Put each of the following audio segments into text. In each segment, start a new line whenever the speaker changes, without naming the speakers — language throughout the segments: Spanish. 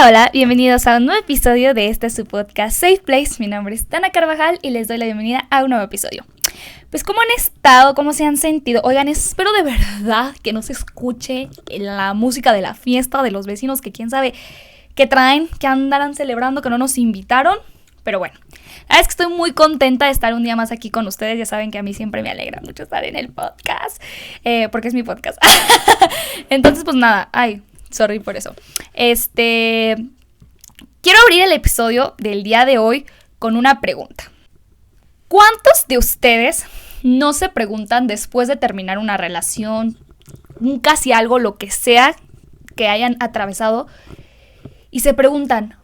Hola, bienvenidos a un nuevo episodio de su podcast Safe Place. Mi nombre es Dana Carvajal y les doy la bienvenida a un nuevo episodio. Pues ¿cómo han estado? ¿Cómo se han sentido? Oigan, espero de verdad que no se escuche la música de la fiesta de los vecinos que quién sabe qué traen, que andarán celebrando, que no nos invitaron. Pero bueno, la verdad es que estoy muy contenta de estar un día más aquí con ustedes. Ya saben que a mí siempre me alegra mucho estar en el podcast, porque es mi podcast. Entonces pues nada, sorry por eso. Quiero abrir el episodio del día de hoy con una pregunta. ¿Cuántos de ustedes no se preguntan después de terminar una relación, un casi algo, lo que sea que hayan atravesado, y se preguntan,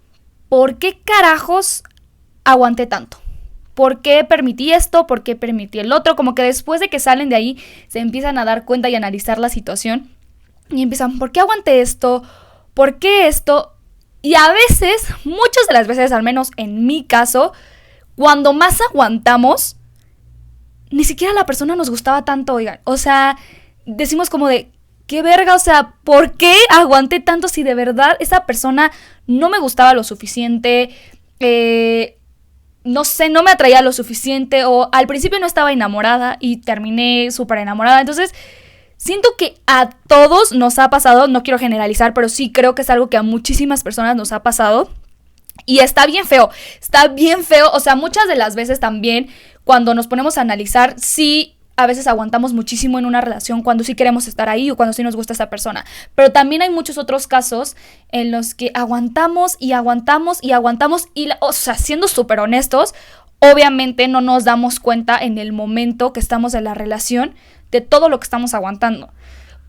¿por qué carajos aguanté tanto? ¿Por qué permití esto? ¿Por qué permití el otro? Como que después de que salen de ahí se empiezan a dar cuenta y analizar la situación y empiezan, ¿por qué aguanté esto? ¿Por qué esto? Y a veces, muchas de las veces, al menos en mi caso, cuando más aguantamos, ni siquiera la persona nos gustaba tanto, oigan. O sea, decimos como de, ¿qué verga? O sea, ¿por qué aguanté tanto si de verdad esa persona no me gustaba lo suficiente? No sé, no me atraía lo suficiente, o al principio no estaba enamorada y terminé súper enamorada. Entonces, siento que a todos nos ha pasado, no quiero generalizar, pero sí creo que es algo que a muchísimas personas nos ha pasado. Y está bien feo, o sea, muchas de las veces también cuando nos ponemos a analizar, sí, a veces aguantamos muchísimo en una relación cuando sí queremos estar ahí o cuando sí nos gusta esa persona. Pero también hay muchos otros casos en los que aguantamos y o sea, siendo súper honestos, obviamente no nos damos cuenta en el momento que estamos en la relación de todo lo que estamos aguantando.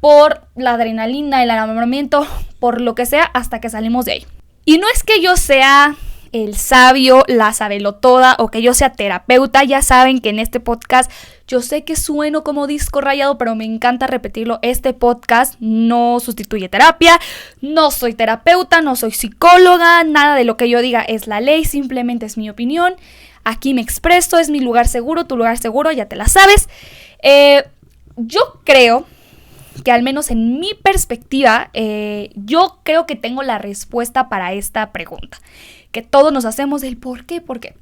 Por la adrenalina, el enamoramiento, por lo que sea, hasta que salimos de ahí. Y no es que yo sea el sabio, la sabelotoda o que yo sea terapeuta. Ya saben que en este podcast yo sé que sueno como disco rayado, pero me encanta repetirlo. Este podcast no sustituye terapia, no soy terapeuta, no soy psicóloga, nada de lo que yo diga es la ley, simplemente es mi opinión. Aquí me expreso, es mi lugar seguro, tu lugar seguro, ya te la sabes. Yo creo que al menos en mi perspectiva, yo creo que tengo la respuesta para esta pregunta, que todos nos hacemos del ¿por qué? ¿Por qué?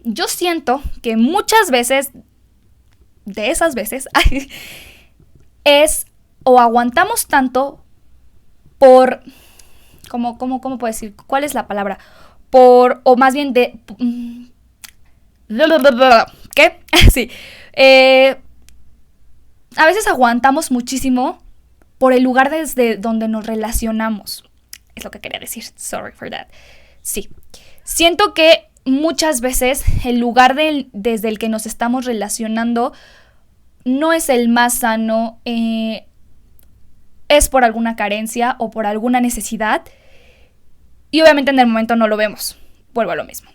Yo siento que muchas veces, de esas veces, es o aguantamos tanto por, ¿cómo puedo decir? ¿Cuál es la palabra? O más bien de, ¿qué? Sí, a veces aguantamos muchísimo por el lugar desde donde nos relacionamos. Es lo que quería decir. Sorry for that. Sí. Siento que muchas veces el lugar desde el que nos estamos relacionando no es el más sano. Es por alguna carencia o por alguna necesidad. Y obviamente en el momento no lo vemos. Vuelvo a lo mismo.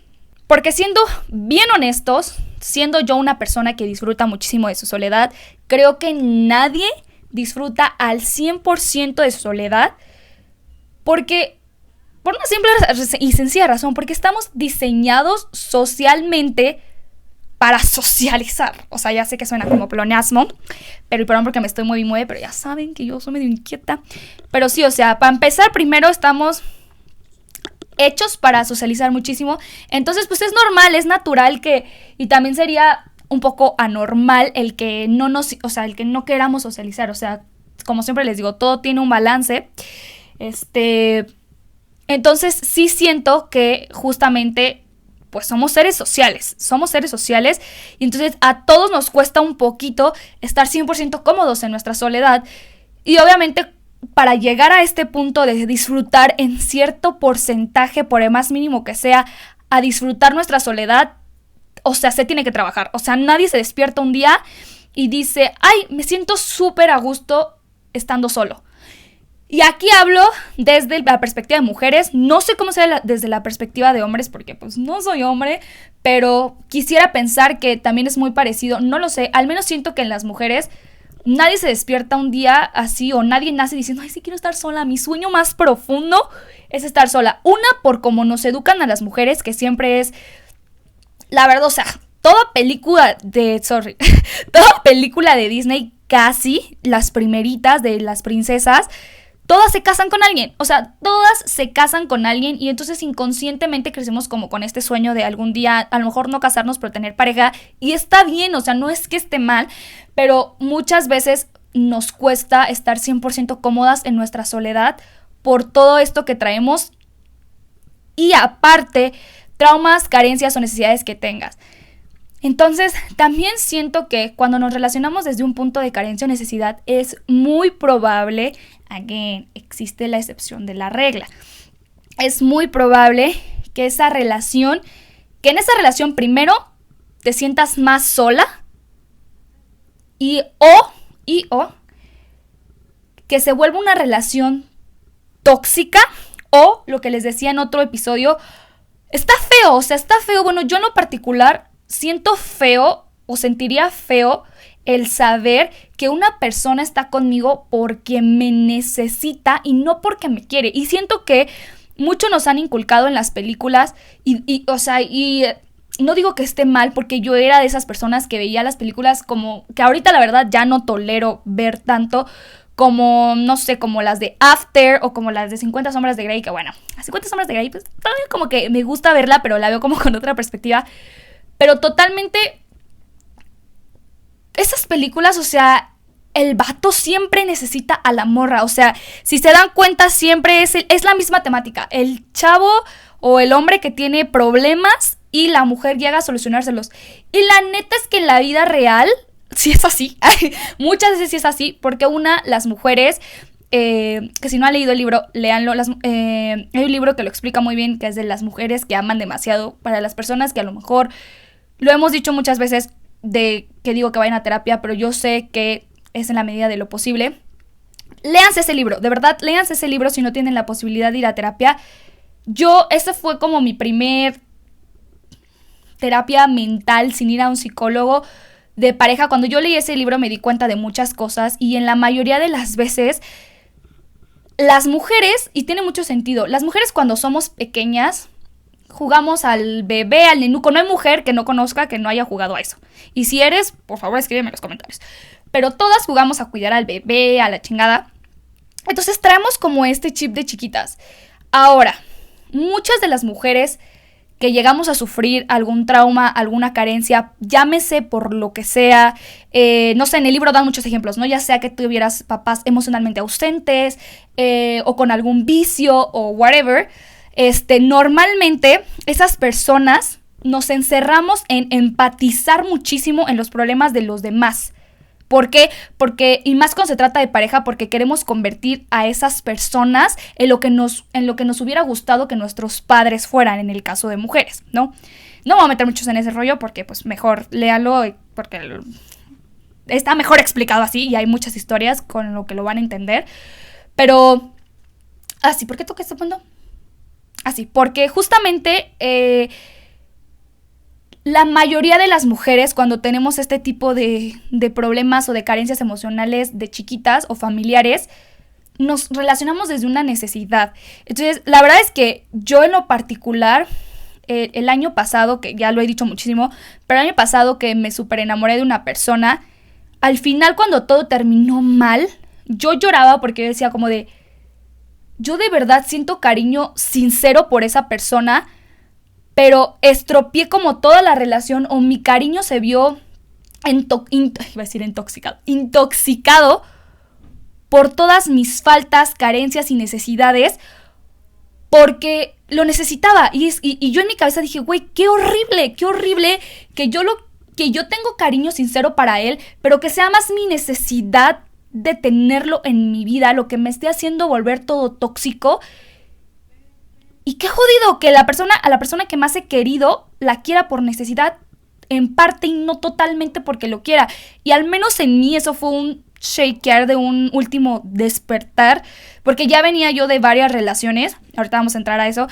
Porque siendo bien honestos, siendo yo una persona que disfruta muchísimo de su soledad, creo que nadie disfruta al 100% de su soledad, porque, por una simple y sencilla razón, porque estamos diseñados socialmente para socializar. O sea, ya sé que suena como pleonasmo, pero perdón porque me estoy muy, pero ya saben que yo soy medio inquieta. Pero sí, o sea, para empezar, primero estamos hechos para socializar muchísimo. Entonces, pues es normal, es natural y también sería un poco anormal el que el que no queramos socializar. O sea, como siempre les digo, todo tiene un balance. Entonces, sí siento que justamente, pues somos seres sociales. Y entonces a todos nos cuesta un poquito estar 100% cómodos en nuestra soledad. Y obviamente, para llegar a este punto de disfrutar en cierto porcentaje, por el más mínimo que sea, a disfrutar nuestra soledad, o sea, se tiene que trabajar. O sea, nadie se despierta un día y dice, me siento súper a gusto estando solo. Y aquí hablo desde la perspectiva de mujeres. No sé cómo sea desde la perspectiva de hombres, porque pues no soy hombre, pero quisiera pensar que también es muy parecido. No lo sé, al menos siento que en las mujeres nadie se despierta un día así, o nadie nace diciendo, sí quiero estar sola. Mi sueño más profundo es estar sola. Una, por cómo nos educan a las mujeres, que siempre es, la verdad, o sea, toda película de Disney, casi, las primeritas de las princesas, todas se casan con alguien, o sea, todas se casan con alguien y entonces inconscientemente crecemos como con este sueño de algún día, a lo mejor no casarnos, pero tener pareja, y está bien, o sea, no es que esté mal, pero muchas veces nos cuesta estar 100% cómodas en nuestra soledad por todo esto que traemos y aparte, traumas, carencias o necesidades que tengas. Entonces, también siento que cuando nos relacionamos desde un punto de carencia o necesidad, es muy probable, again, existe la excepción de la regla, es muy probable que en esa relación primero te sientas más sola y o que se vuelva una relación tóxica o, lo que les decía en otro episodio, está feo, bueno, yo en lo particular siento feo o sentiría feo el saber que una persona está conmigo porque me necesita y no porque me quiere. Y siento que mucho nos han inculcado en las películas y no digo que esté mal porque yo era de esas personas que veía las películas como que ahorita la verdad ya no tolero ver tanto como, no sé, como las de After o como las de 50 sombras de Grey, que bueno, las 50 sombras de Grey pues todavía como que me gusta verla, pero la veo como con otra perspectiva. Pero totalmente, esas películas, o sea, el vato siempre necesita a la morra. O sea, si se dan cuenta, siempre es la misma temática. El chavo o el hombre que tiene problemas y la mujer llega a solucionárselos. Y la neta es que en la vida real, sí es así. Muchas veces sí es así, porque las mujeres... que si no han leído el libro, léanlo. Hay un libro que lo explica muy bien, que es de las mujeres que aman demasiado. Para las personas que a lo mejor... Lo hemos dicho muchas veces de que digo que vayan a terapia, pero yo sé que es en la medida de lo posible. Léanse ese libro, de verdad, léanse ese libro si no tienen la posibilidad de ir a terapia. Ese fue como mi primer terapia mental sin ir a un psicólogo de pareja. Cuando yo leí ese libro me di cuenta de muchas cosas y en la mayoría de las veces las mujeres, y tiene mucho sentido, las mujeres cuando somos pequeñas... Jugamos al bebé, al nenuco. No hay mujer que no conozca que no haya jugado a eso. Y si eres, por favor, escríbeme en los comentarios. Pero todas jugamos a cuidar al bebé, a la chingada. Entonces traemos como este chip de chiquitas. Ahora, muchas de las mujeres que llegamos a sufrir algún trauma, alguna carencia, llámese por lo que sea, no sé, en el libro dan muchos ejemplos, ¿no? Ya sea que tuvieras papás emocionalmente ausentes, o con algún vicio, o whatever... Normalmente esas personas nos encerramos en empatizar muchísimo en los problemas de los demás. ¿Por qué? Porque, y más cuando se trata de pareja, porque queremos convertir a esas personas en lo que nos hubiera gustado que nuestros padres fueran, en el caso de mujeres, ¿no? No me voy a meter muchos en ese rollo porque pues mejor léalo, porque está mejor explicado así y hay muchas historias con lo que lo van a entender. Pero, así, ¿por qué toqué este punto? Así, porque justamente la mayoría de las mujeres cuando tenemos este tipo de problemas o de carencias emocionales de chiquitas o familiares, nos relacionamos desde una necesidad. Entonces, la verdad es que yo en lo particular, el año pasado, que ya lo he dicho muchísimo, pero el año pasado que me súper enamoré de una persona, al final cuando todo terminó mal, yo lloraba porque yo decía como de... Yo de verdad siento cariño sincero por esa persona, pero estropeé como toda la relación o mi cariño se vio intoxicado por todas mis faltas, carencias y necesidades porque lo necesitaba. Y yo en mi cabeza dije, güey, qué horrible que yo tengo cariño sincero para él, pero que sea más mi necesidad de tenerlo en mi vida, lo que me esté haciendo volver todo tóxico. Y qué jodido que a la persona que más he querido la quiera por necesidad en parte y no totalmente porque lo quiera. Y al menos en mí eso fue un shakear de un último despertar, porque ya venía yo de varias relaciones, ahorita vamos a entrar a eso,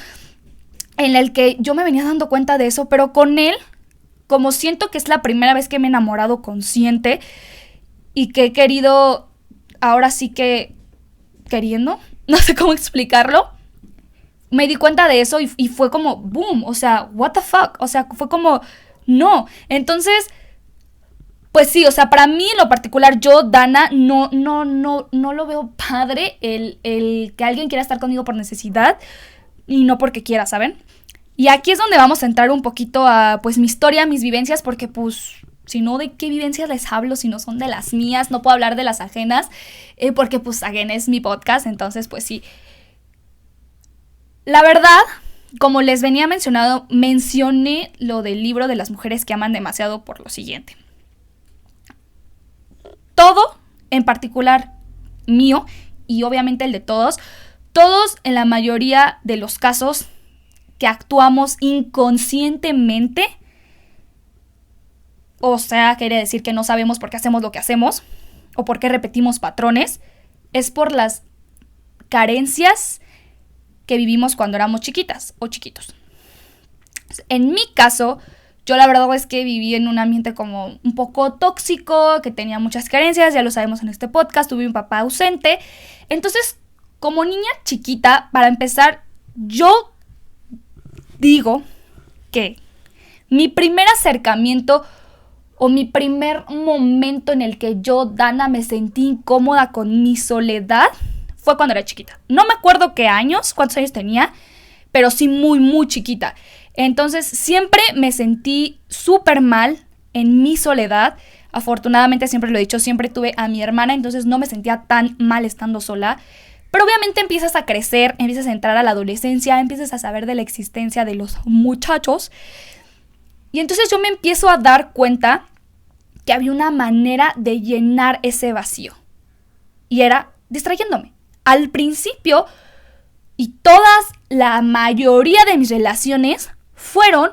en el que yo me venía dando cuenta de eso, pero con él, como siento que es la primera vez que me he enamorado consciente y que he querido, ahora sí que queriendo, no sé cómo explicarlo, me di cuenta de eso y fue como boom, o sea, what the fuck, o sea, fue como no. Entonces, pues sí, o sea, para mí en lo particular, yo, Dana, no lo veo padre el que alguien quiera estar conmigo por necesidad y no porque quiera, ¿saben? Y aquí es donde vamos a entrar un poquito a, pues, mi historia, mis vivencias, porque, pues, si no, ¿de qué vivencias les hablo? Si no son de las mías, no puedo hablar de las ajenas, porque, pues, again, es mi podcast, entonces, pues, sí. La verdad, como les venía mencionado, mencioné lo del libro de las mujeres que aman demasiado por lo siguiente. Todo, en particular mío, y obviamente el de todos en la mayoría de los casos que actuamos inconscientemente, o sea, quiere decir que no sabemos por qué hacemos lo que hacemos, o por qué repetimos patrones, es por las carencias que vivimos cuando éramos chiquitas o chiquitos. En mi caso, yo la verdad es que viví en un ambiente como un poco tóxico, que tenía muchas carencias, ya lo sabemos en este podcast, tuve un papá ausente. Entonces, como niña chiquita, para empezar, yo digo que mi primer acercamiento o mi primer momento en el que yo, Dana, me sentí incómoda con mi soledad fue cuando era chiquita. No me acuerdo cuántos años tenía, pero sí muy, muy chiquita. Entonces siempre me sentí súper mal en mi soledad. Afortunadamente, siempre lo he dicho, siempre tuve a mi hermana, entonces no me sentía tan mal estando sola. Pero obviamente empiezas a crecer, empiezas a entrar a la adolescencia, empiezas a saber de la existencia de los muchachos. Y entonces yo me empiezo a dar cuenta que había una manera de llenar ese vacío. Y era distrayéndome. Al principio, y la mayoría de mis relaciones fueron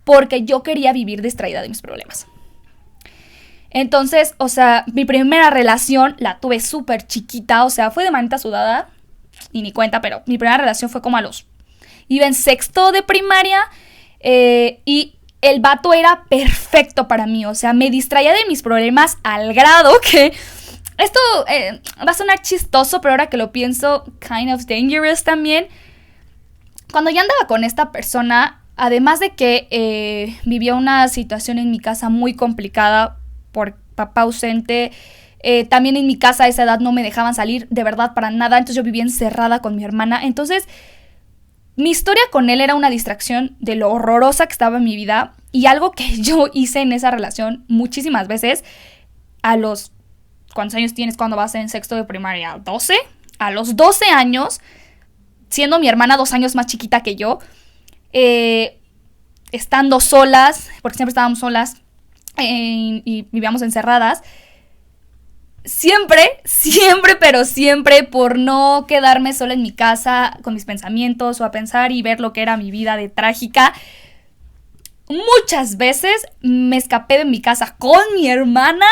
porque yo quería vivir distraída de mis problemas. Entonces, o sea, mi primera relación la tuve súper chiquita, o sea, fue de manita sudada, y ni cuenta, pero mi primera relación fue como iba en sexto de primaria, y el vato era perfecto para mí, o sea, me distraía de mis problemas al grado que... Esto va a sonar chistoso, pero ahora que lo pienso, kind of dangerous también. Cuando ya andaba con esta persona, además de que vivía una situación en mi casa muy complicada por papá ausente, también en mi casa a esa edad no me dejaban salir de verdad para nada, entonces yo vivía encerrada con mi hermana. Entonces, mi historia con él era una distracción de lo horrorosa que estaba en mi vida, y algo que yo hice en esa relación muchísimas veces ¿cuántos años tienes cuando vas en sexto de primaria? ¿12? A los 12 años, siendo mi hermana 2 años más chiquita que yo, estando solas, porque siempre estábamos solas y vivíamos encerradas, siempre, pero siempre, por no quedarme sola en mi casa con mis pensamientos o a pensar y ver lo que era mi vida de trágica, muchas veces me escapé de mi casa con mi hermana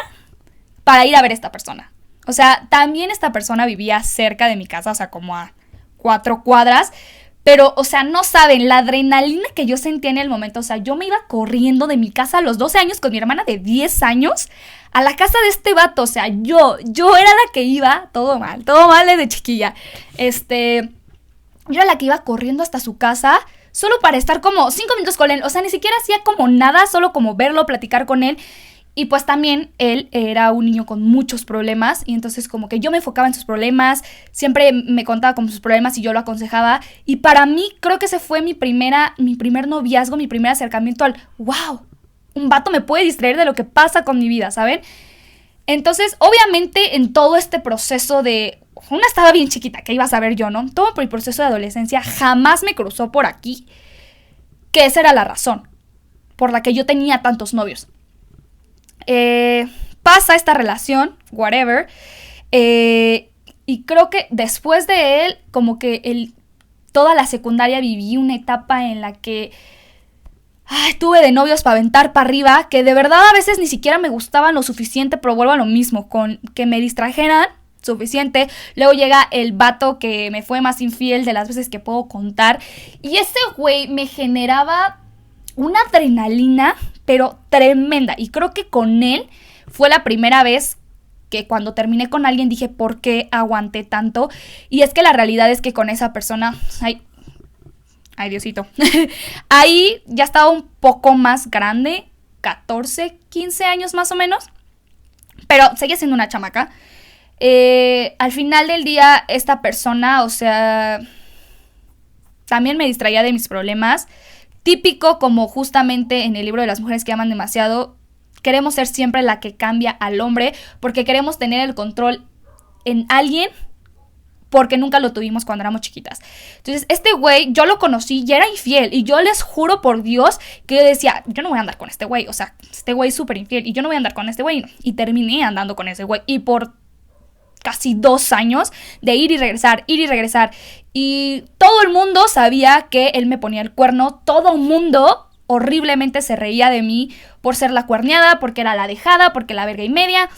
para ir a ver a esta persona. O sea, también esta persona vivía cerca de mi casa, o sea, como a 4 cuadras. Pero, o sea, no saben la adrenalina que yo sentía en el momento. O sea, yo me iba corriendo de mi casa a los 12 años con mi hermana de 10 años a la casa de este vato. O sea, yo era la que iba, todo mal desde chiquilla. Yo era la que iba corriendo hasta su casa solo para estar como 5 minutos con él. O sea, ni siquiera hacía como nada, solo como verlo, platicar con él. Y pues también él era un niño con muchos problemas, y entonces como que yo me enfocaba en sus problemas, siempre me contaba como sus problemas y yo lo aconsejaba. Y para mí creo que ese fue mi primer noviazgo, mi primer acercamiento al wow, un vato me puede distraer de lo que pasa con mi vida, ¿saben? Entonces obviamente en todo este proceso de... Una estaba bien chiquita, ¿qué iba a saber yo, no? Todo por el proceso de adolescencia jamás me cruzó por aquí que esa era la razón por la que yo tenía tantos novios. Pasa esta relación, whatever, y creo que después de él, como que toda la secundaria viví una etapa en la que tuve de novios para aventar para arriba, que de verdad a veces ni siquiera me gustaban lo suficiente, pero vuelvo a lo mismo, con que me distrajeran suficiente. Luego llega el vato que me fue más infiel de las veces que puedo contar, y ese güey me generaba una adrenalina, pero tremenda. Y creo que con él fue la primera vez que cuando terminé con alguien dije, ¿por qué aguanté tanto? Y es que la realidad es que con esa persona, ay Diosito, ahí ya estaba un poco más grande, 14, 15 años más o menos. pero seguía siendo una chamaca. Al final del día, esta persona, o sea, también me distraía de mis problemas. Típico, como justamente en el libro de las mujeres que aman demasiado, queremos ser siempre la que cambia al hombre porque queremos tener el control en alguien porque nunca lo tuvimos cuando éramos chiquitas. Entonces, este güey, yo lo conocí y era infiel. Y yo les juro por Dios que yo decía, yo no voy a andar con este güey. O sea, este güey es súper infiel y yo no voy a andar con este güey. Y terminé andando con ese güey. Y por casi 2 años de ir y regresar, ir y regresar. Y todo el mundo sabía que él me ponía el cuerno. Todo el mundo horriblemente se reía de mí por ser la cuerneada, porque era la dejada, porque la verga y media.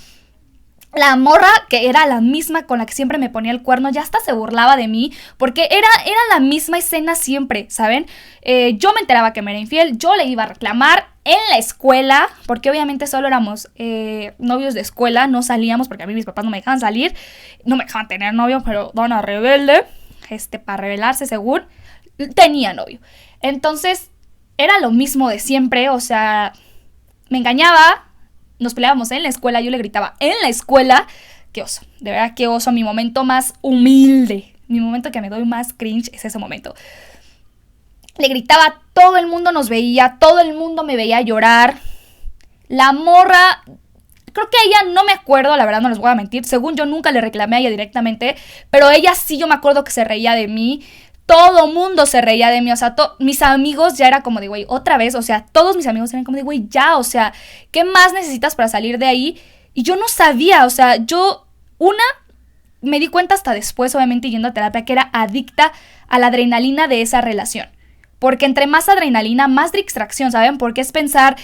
La morra, que era la misma con la que siempre me ponía el cuerno, ya hasta se burlaba de mí, porque era la misma escena siempre, ¿saben? Yo me enteraba que me era infiel, yo le iba a reclamar en la escuela, porque obviamente solo éramos novios de escuela, no salíamos, porque a mí mis papás no me dejaban salir, no me dejaban tener novio, pero dona rebelde, para rebelarse según, tenía novio. Entonces, era lo mismo de siempre, o sea, me engañaba. Nos peleábamos en la escuela, yo le gritaba en la escuela. Qué oso, de verdad qué oso. Mi momento más humilde, mi momento que me doy más cringe es ese momento. Le gritaba, todo el mundo nos veía, todo el mundo me veía llorar. La morra, creo que ella, no me acuerdo, la verdad no les voy a mentir. Según yo nunca le reclamé a ella directamente, pero ella sí, yo me acuerdo que se reía de mí. Todo mundo se reía de mí, o sea, mis amigos ya era como de, güey, otra vez, o sea, todos mis amigos eran como de, güey, ya, o sea, ¿qué más necesitas para salir de ahí? Y yo no sabía, o sea, me di cuenta hasta después, obviamente, yendo a terapia, que era adicta a la adrenalina de esa relación. Porque entre más adrenalina, más distracción, ¿saben? Porque es pensar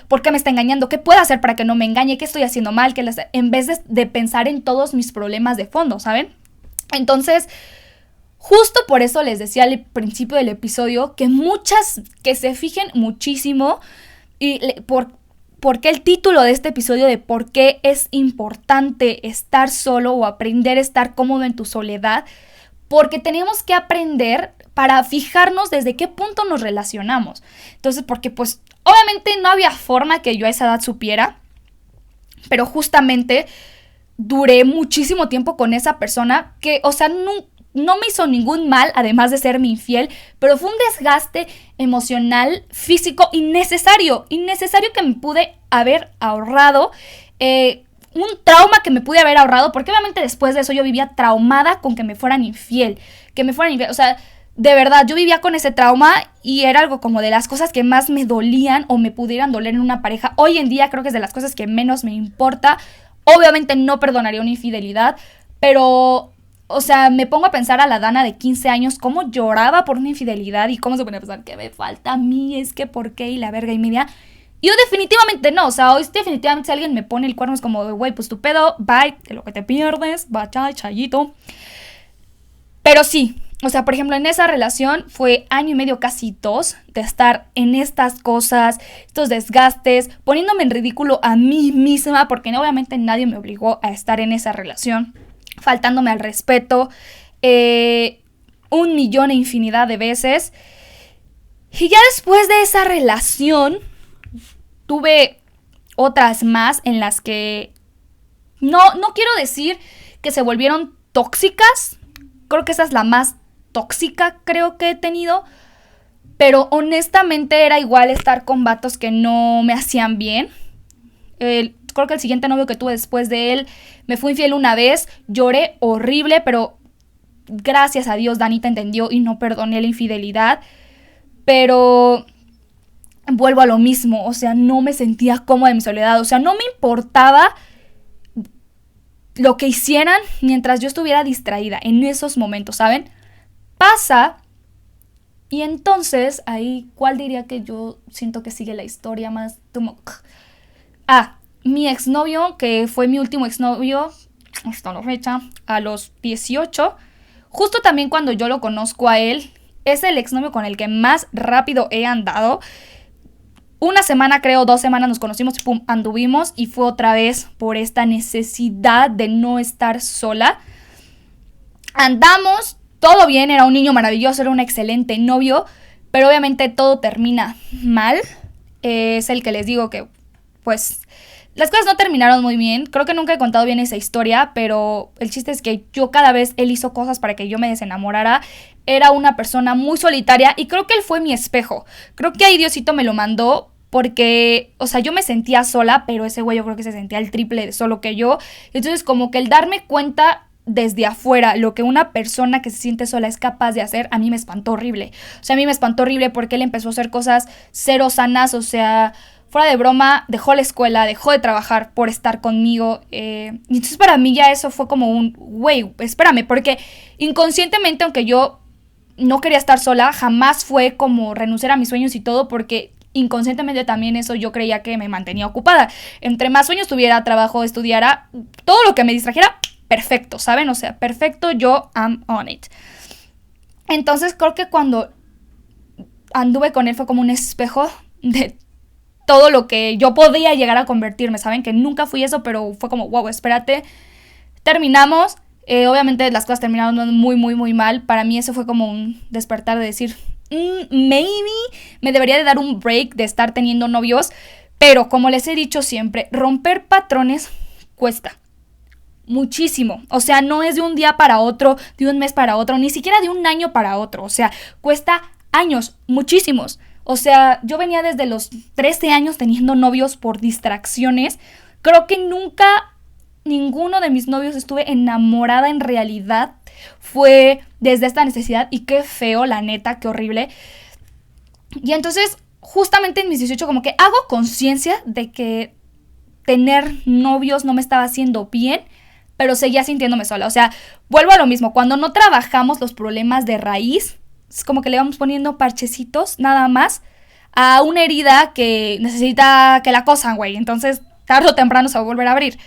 ¿por qué me está engañando? ¿Qué puedo hacer para que no me engañe? ¿Qué estoy haciendo mal? En vez de pensar en todos mis problemas de fondo, ¿saben? Entonces, justo por eso les decía al principio del episodio que que se fijen muchísimo y por qué el título de este episodio de por qué es importante estar solo o aprender a estar cómodo en tu soledad, porque tenemos que aprender para fijarnos desde qué punto nos relacionamos. Entonces, porque pues obviamente no había forma que yo a esa edad supiera, pero justamente duré muchísimo tiempo con esa persona que, o sea, no me hizo ningún mal, además de serme infiel, pero fue un desgaste emocional, físico innecesario que me pude haber ahorrado, un trauma que me pude haber ahorrado, porque obviamente después de eso yo vivía traumada con que me fueran infiel, o sea, de verdad, yo vivía con ese trauma y era algo como de las cosas que más me dolían o me pudieran doler en una pareja. Hoy en día creo que es de las cosas que menos me importa. Obviamente no perdonaría una infidelidad, pero, o sea, me pongo a pensar a la Dana de 15 años cómo lloraba por una infidelidad y cómo se pone a pensar que me falta a mí, es que por qué y la verga y media. Yo definitivamente no, o sea, hoy definitivamente si alguien me pone el cuerno es como, güey, pues tu pedo, bye, de lo que te pierdes, bye, chayito. Pero sí, o sea, por ejemplo, en esa relación fue 1.5 años, casi 2, de estar en estas cosas, estos desgastes, poniéndome en ridículo a mí misma, porque obviamente nadie me obligó a estar en esa relación, faltándome al respeto, 1.000.000 e infinidad de veces. Y ya después de esa relación, tuve otras más en las que no quiero decir que se volvieron tóxicas. Creo que esa es la más tóxica creo que he tenido. Pero honestamente era igual estar con vatos que no me hacían bien. Creo que el siguiente novio que tuve después de él me fue infiel una vez. Lloré horrible, pero gracias a Dios Danita entendió y no perdoné la infidelidad. Pero vuelvo a lo mismo, o sea, no me sentía cómoda en mi soledad. O sea, no me importaba lo que hicieran mientras yo estuviera distraída en esos momentos, ¿saben? Pasa, y entonces ahí, ¿cuál diría que yo siento que sigue la historia más? Mi exnovio, que fue mi último exnovio, hasta la fecha, a los 18, justo también cuando yo lo conozco a él, es el exnovio con el que más rápido he andado. 1 semana, creo, 2 semanas nos conocimos y pum, anduvimos, y fue otra vez por esta necesidad de no estar sola. Andamos, todo bien, era un niño maravilloso, era un excelente novio, pero obviamente todo termina mal. Es el que les digo que, pues, las cosas no terminaron muy bien. Creo que nunca he contado bien esa historia, pero el chiste es que yo cada vez él hizo cosas para que yo me desenamorara. Era una persona muy solitaria y creo que él fue mi espejo. Creo que ahí Diosito me lo mandó porque, o sea, yo me sentía sola, pero ese güey yo creo que se sentía el triple de solo que yo. Entonces como que el darme cuenta desde afuera lo que una persona que se siente sola es capaz de hacer, a mí me espantó horrible. O sea, a mí me espantó horrible porque él empezó a hacer cosas cero sanas, o sea, fuera de broma, dejó la escuela, dejó de trabajar por estar conmigo. Y entonces para mí ya eso fue como un, güey, espérame, porque inconscientemente, aunque yo no quería estar sola, jamás fue como renunciar a mis sueños y todo, porque inconscientemente también eso yo creía que me mantenía ocupada. Entre más sueños tuviera, trabajo, estudiara, todo lo que me distrajera, perfecto, ¿saben? O sea, perfecto, yo am on it. Entonces creo que cuando anduve con él fue como un espejo de todo lo que yo podía llegar a convertirme, ¿saben? Que nunca fui eso, pero fue como, wow, espérate. Terminamos, obviamente las cosas terminaron muy, muy, muy mal. Para mí eso fue como un despertar de decir, maybe me debería de dar un break de estar teniendo novios, pero como les he dicho siempre, romper patrones cuesta muchísimo. O sea, no es de un día para otro, de un mes para otro, ni siquiera de un año para otro. O sea, cuesta años, muchísimos. O sea, yo venía desde los 13 años teniendo novios por distracciones. Creo que nunca ninguno de mis novios estuve enamorada en realidad. Fue desde esta necesidad y qué feo, la neta, qué horrible. Y entonces, justamente en mis 18 como que hago conciencia de que tener novios no me estaba haciendo bien, pero seguía sintiéndome sola. O sea, vuelvo a lo mismo. Cuando no trabajamos los problemas de raíz, es como que le vamos poniendo parchecitos, nada más, a una herida que necesita que la cosan, güey. Entonces, tarde o temprano se va a volver a abrir.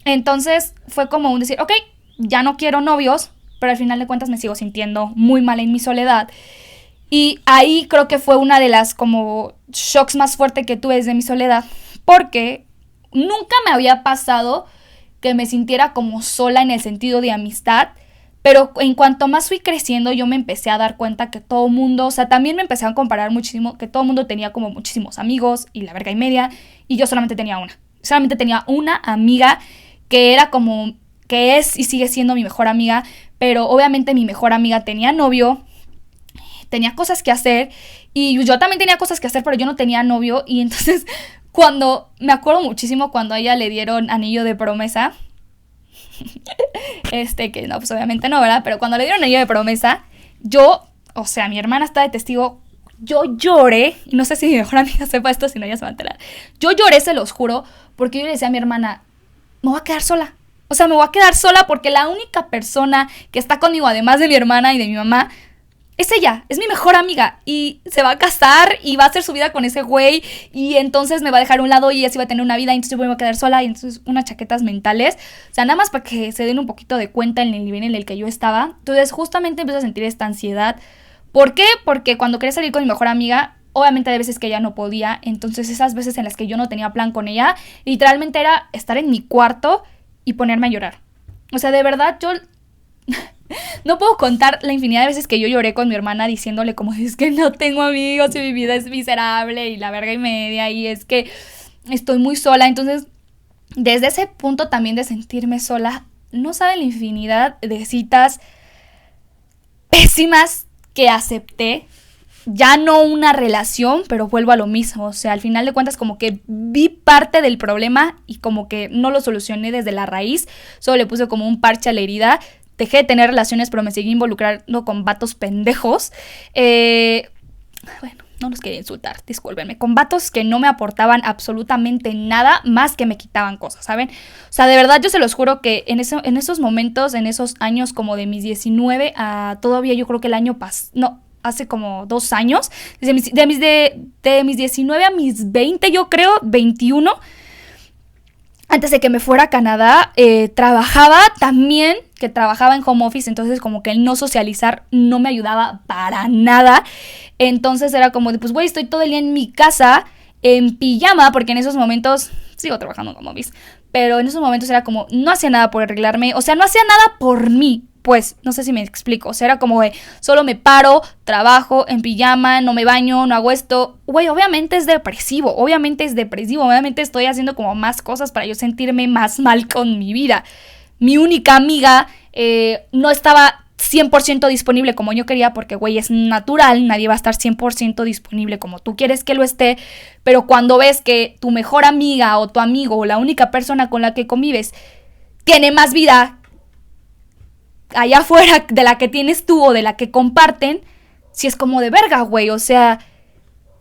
Entonces, fue como un decir, ok, ya no quiero novios, pero al final de cuentas me sigo sintiendo muy mal en mi soledad. Y ahí creo que fue una de las como shocks más fuertes que tuve desde mi soledad, porque nunca me había pasado que me sintiera como sola en el sentido de amistad, pero en cuanto más fui creciendo yo me empecé a dar cuenta que todo mundo, o sea, también me empecé a comparar muchísimo, que todo mundo tenía como muchísimos amigos y la verga y media, y yo solamente tenía una amiga que era como, que es y sigue siendo mi mejor amiga, pero obviamente mi mejor amiga tenía novio, tenía cosas que hacer, y yo también tenía cosas que hacer, pero yo no tenía novio, y entonces cuando, me acuerdo muchísimo cuando a ella le dieron anillo de promesa, que no, pues obviamente no, ¿verdad? Pero cuando le dieron anillo de promesa, yo, o sea, mi hermana está de testigo, yo lloré, y no sé si mi mejor amiga sepa esto, si no ella se va a enterar, yo lloré, se los juro, porque yo le decía a mi hermana, me voy a quedar sola, o sea, me voy a quedar sola porque la única persona que está conmigo, además de mi hermana y de mi mamá, es ella, es mi mejor amiga y se va a casar y va a hacer su vida con ese güey y entonces me va a dejar a un lado y ella sí va a tener una vida y entonces yo me voy a quedar sola y entonces unas chaquetas mentales, o sea, nada más para que se den un poquito de cuenta en el nivel en el que yo estaba. Entonces justamente empecé a sentir esta ansiedad. ¿Por qué? Porque cuando quería salir con mi mejor amiga, obviamente hay veces que ella no podía, entonces esas veces en las que yo no tenía plan con ella, literalmente era estar en mi cuarto y ponerme a llorar. O sea, de verdad yo no puedo contar la infinidad de veces que yo lloré con mi hermana diciéndole como es que no tengo amigos y mi vida es miserable y la verga y media y es que estoy muy sola. Entonces, desde ese punto también de sentirme sola, no saben la infinidad de citas pésimas que acepté. Ya no una relación, pero vuelvo a lo mismo. O sea, al final de cuentas como que vi parte del problema y como que no lo solucioné desde la raíz. Solo le puse como un parche a la herida. Dejé de tener relaciones, pero me seguí involucrando con vatos pendejos. Bueno, no los quería insultar, discúlpenme. Con vatos que no me aportaban absolutamente nada más que me quitaban cosas, ¿saben? O sea, de verdad yo se los juro que en esos momentos, en esos años como de mis 19 a todavía yo creo que el año pasado, no, hace como 2 años, de mis 19 a mis 20 yo creo, 21, antes de que me fuera a Canadá, trabajaba también, que trabajaba en home office, entonces como que el no socializar no me ayudaba para nada. Entonces era como de, pues güey, estoy todo el día en mi casa, en pijama, porque en esos momentos sigo trabajando como bis, pero en esos momentos era como, no hacía nada por arreglarme, o sea, no hacía nada por mí, pues, no sé si me explico, o sea, era como, güey, solo me paro, trabajo en pijama, no me baño, no hago esto, güey, obviamente es depresivo, obviamente estoy haciendo como más cosas para yo sentirme más mal con mi vida. Mi única amiga no estaba 100% disponible como yo quería, porque, güey, es natural, nadie va a estar 100% disponible como tú quieres que lo esté, pero cuando ves que tu mejor amiga o tu amigo o la única persona con la que convives tiene más vida allá afuera de la que tienes tú o de la que comparten, si es como de verga, güey, o sea,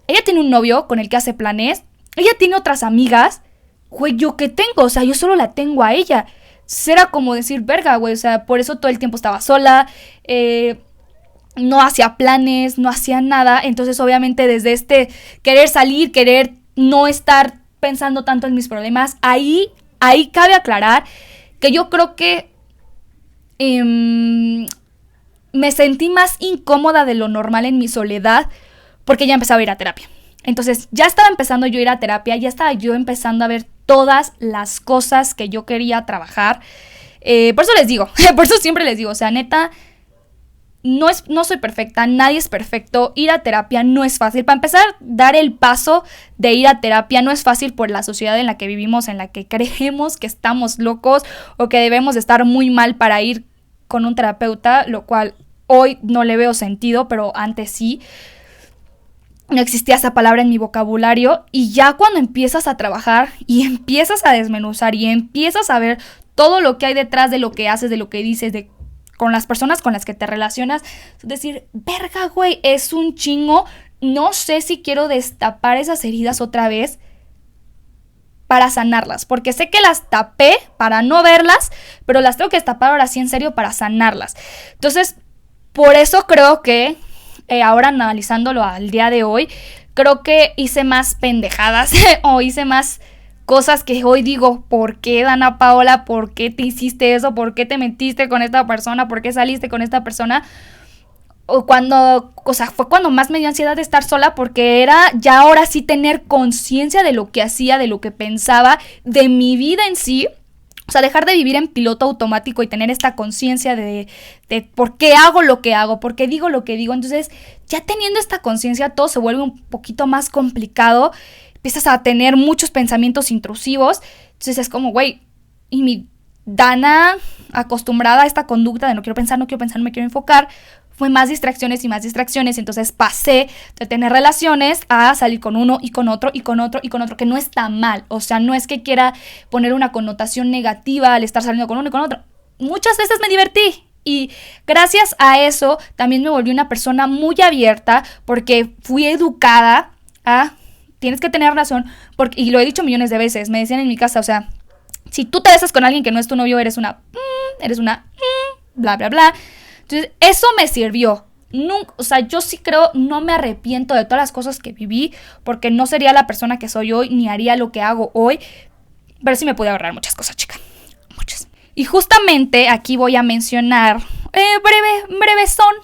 ella tiene un novio con el que hace planes, ella tiene otras amigas, güey, ¿yo qué tengo? O sea, yo solo la tengo a ella. Era como decir, verga, güey, o sea, por eso todo el tiempo estaba sola, no hacía planes, no hacía nada, entonces obviamente desde este querer salir, querer no estar pensando tanto en mis problemas, ahí cabe aclarar que yo creo que me sentí más incómoda de lo normal en mi soledad porque ya empezaba a ir a terapia. Entonces ya estaba empezando yo a ir a terapia, ya estaba yo empezando a ver todas las cosas que yo quería trabajar. Por eso les digo, por eso siempre les digo, o sea, neta, no soy perfecta, nadie es perfecto, ir a terapia no es fácil. Para empezar, dar el paso de ir a terapia no es fácil por la sociedad en la que vivimos, en la que creemos que estamos locos o que debemos de estar muy mal para ir con un terapeuta, lo cual hoy no le veo sentido, pero antes sí. No existía esa palabra en mi vocabulario, y ya cuando empiezas a trabajar y empiezas a desmenuzar y empiezas a ver todo lo que hay detrás de lo que haces, de lo que dices, con las personas con las que te relacionas, es decir, verga, güey, es un chingo, no sé si quiero destapar esas heridas otra vez para sanarlas, porque sé que las tapé para no verlas, pero las tengo que destapar ahora sí en serio para sanarlas. Entonces, por eso creo que ahora analizándolo al día de hoy, creo que hice más pendejadas o hice más cosas que hoy digo, ¿por qué, Dana Paola? ¿Por qué te hiciste eso? ¿Por qué te metiste con esta persona? ¿Por qué saliste con esta persona? Fue cuando más me dio ansiedad de estar sola, porque era ya ahora sí tener conciencia de lo que hacía, de lo que pensaba, de mi vida en sí. O sea, dejar de vivir en piloto automático y tener esta conciencia de por qué hago lo que hago, por qué digo lo que digo. Entonces, ya teniendo esta conciencia, todo se vuelve un poquito más complicado. Empiezas a tener muchos pensamientos intrusivos. Entonces es como, güey, y mi Dana, acostumbrada a esta conducta de no quiero pensar, no me quiero enfocar, fue más distracciones y más distracciones. Entonces pasé de tener relaciones a salir con uno y con otro y con otro y con otro, que no está mal. O sea, no es que quiera poner una connotación negativa al estar saliendo con uno y con otro. Muchas veces me divertí. Y gracias a eso también me volví una persona muy abierta, porque fui educada a tienes que tener razón. Y lo he dicho millones de veces. Me decían en mi casa, o sea, si tú te besas con alguien que no es tu novio, eres una bla, bla, bla. Entonces, eso me sirvió. Nunca, o sea, yo sí creo, no me arrepiento de todas las cosas que viví, porque no sería la persona que soy hoy, ni haría lo que hago hoy. Pero sí me pude ahorrar muchas cosas, chica. Muchas. Y justamente aquí voy a mencionar, breve son,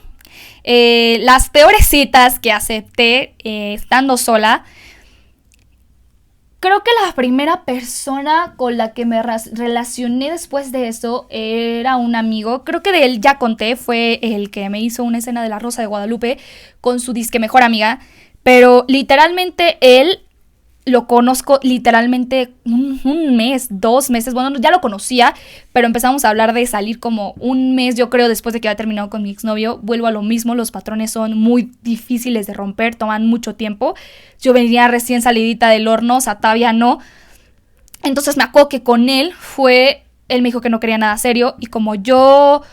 las peores citas que acepté estando sola. Creo que la primera persona con la que me relacioné después de eso era un amigo. Creo que de él ya conté, fue el que me hizo una escena de La Rosa de Guadalupe con su disque mejor amiga. Pero literalmente él lo conozco literalmente un mes, 2 meses. Bueno, ya lo conocía, pero empezamos a hablar de salir como un mes, yo creo, después de que había terminado con mi exnovio. Vuelvo a lo mismo, los patrones son muy difíciles de romper, toman mucho tiempo. Yo venía recién salidita del horno, o sea, todavía no. Entonces me acuerdo que con él él me dijo que no quería nada serio, y como yo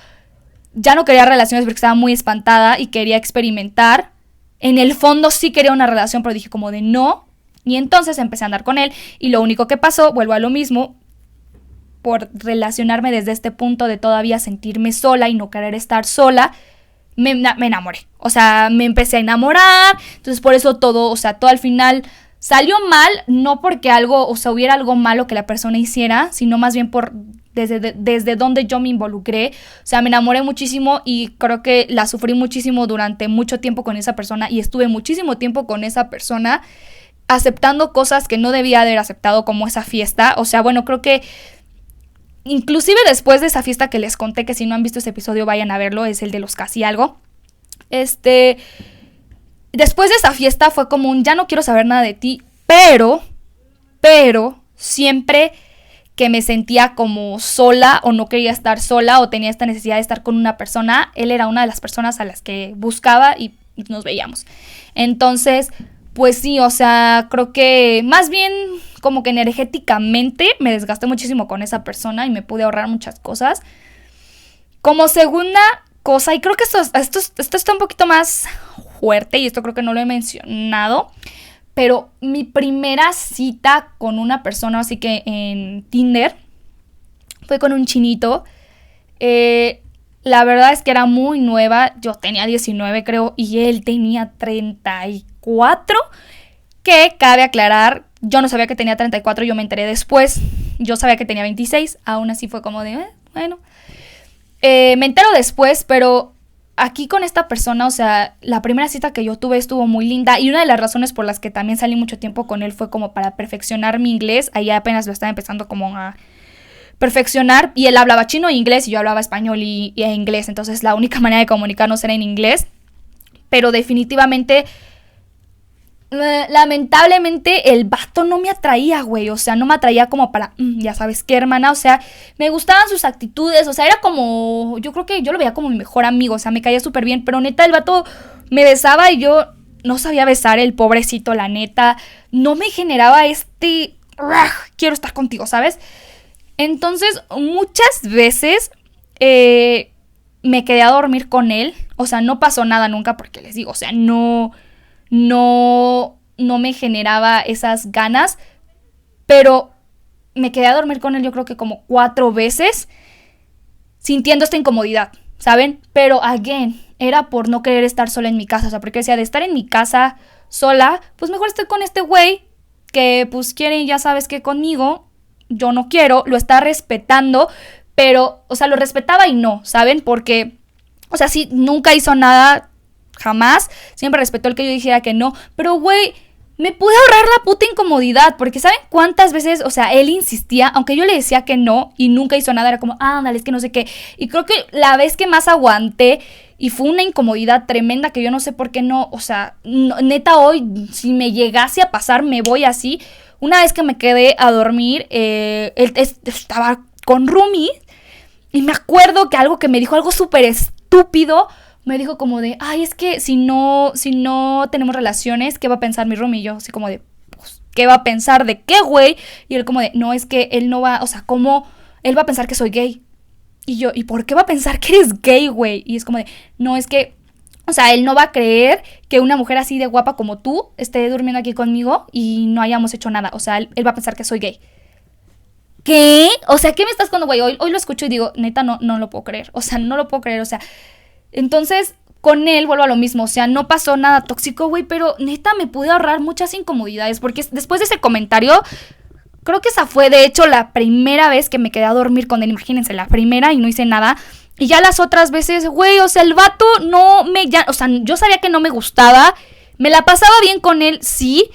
ya no quería relaciones porque estaba muy espantada y quería experimentar, en el fondo sí quería una relación, pero dije como de no. Y entonces empecé a andar con él, y lo único que pasó, vuelvo a lo mismo, por relacionarme desde este punto de todavía sentirme sola y no querer estar sola, me enamoré. O sea, me empecé a enamorar, entonces por eso todo al final salió mal, no porque hubiera algo malo que la persona hiciera, sino más bien por desde donde yo me involucré. O sea, me enamoré muchísimo y creo que la sufrí muchísimo durante mucho tiempo con esa persona, y estuve muchísimo tiempo con esa persona. aceptando cosas que no debía haber aceptado, como esa fiesta. O sea, bueno, creo que inclusive después de esa fiesta que les conté, que si no han visto ese episodio vayan a verlo, es el de los casi algo. Después de esa fiesta fue como un ya no quiero saber nada de ti, pero siempre que me sentía como sola o no quería estar sola o tenía esta necesidad de estar con una persona, él era una de las personas a las que buscaba y nos veíamos. Entonces, pues sí, o sea, creo que más bien como que energéticamente me desgasté muchísimo con esa persona y me pude ahorrar muchas cosas. Como segunda cosa, y creo que esto está un poquito más fuerte y esto creo que no lo he mencionado, pero mi primera cita con una persona, así que en Tinder, fue con un chinito. La verdad es que era muy nueva. Yo tenía 19 creo y él tenía 34. Que cabe aclarar, yo no sabía que tenía 34, yo me enteré después. Yo sabía que tenía 26, aún así fue como de, bueno. Me entero después, pero aquí con esta persona, o sea, la primera cita que yo tuve estuvo muy linda. Y una de las razones por las que también salí mucho tiempo con él fue como para perfeccionar mi inglés. Ahí apenas lo estaba empezando como a perfeccionar. Y él hablaba chino e inglés y yo hablaba español e inglés. Entonces la única manera de comunicarnos era en inglés. Pero definitivamente, lamentablemente, el vato no me atraía, güey. O sea, no me atraía como para, ya sabes qué, hermana. O sea, me gustaban sus actitudes. O sea, era como, yo creo que yo lo veía como mi mejor amigo. O sea, me caía súper bien. Pero neta, el vato me besaba y yo no sabía besar, el pobrecito, la neta. No me generaba quiero estar contigo, ¿sabes? Entonces, muchas veces me quedé a dormir con él. O sea, no pasó nada nunca porque les digo, o sea, no me generaba esas ganas. Pero me quedé a dormir con él yo creo que como 4 veces sintiendo esta incomodidad, ¿saben? Pero, again, era por no querer estar sola en mi casa. O sea, porque decía, de estar en mi casa sola, pues mejor estoy con este güey que pues quiere, ya sabes que conmigo. Yo no quiero, lo está respetando, pero, o sea, lo respetaba y no, ¿saben? Porque, o sea, sí, nunca hizo nada, jamás, siempre respetó el que yo dijera que no, pero, güey, me pude ahorrar la puta incomodidad, porque ¿saben cuántas veces, o sea, él insistía, aunque yo le decía que no y nunca hizo nada, era como, ándale, es que no sé qué, y creo que la vez que más aguanté, y fue una incomodidad tremenda que yo no sé por qué no, o sea, neta hoy, si me llegase a pasar, me voy así. Una vez que me quedé a dormir, él estaba con Rumi y me acuerdo que algo que me dijo, algo súper estúpido, me dijo como de, ay, es que si no tenemos relaciones, ¿qué va a pensar mi Rumi? Y yo así como de, pues, ¿qué va a pensar de qué, güey? Y él como de, no, es que él no va, o sea, ¿cómo? Él va a pensar que soy gay. Y yo, ¿y por qué va a pensar que eres gay, güey? Y es como de, no, es que, o sea, él no va a creer que una mujer así de guapa como tú esté durmiendo aquí conmigo y no hayamos hecho nada. O sea, él va a pensar que soy gay. ¿Qué? O sea, ¿qué me estás contando, güey? Hoy lo escucho y digo, neta, no lo puedo creer. O sea, no lo puedo creer. O sea, entonces, con él vuelvo a lo mismo. O sea, no pasó nada tóxico, güey, pero neta me pude ahorrar muchas incomodidades. Porque después de ese comentario, creo que esa fue, de hecho, la primera vez que me quedé a dormir con él. Imagínense, la primera y no hice nada. Y ya las otras veces, güey, o sea, el vato o sea, yo sabía que no me gustaba, me la pasaba bien con él, sí,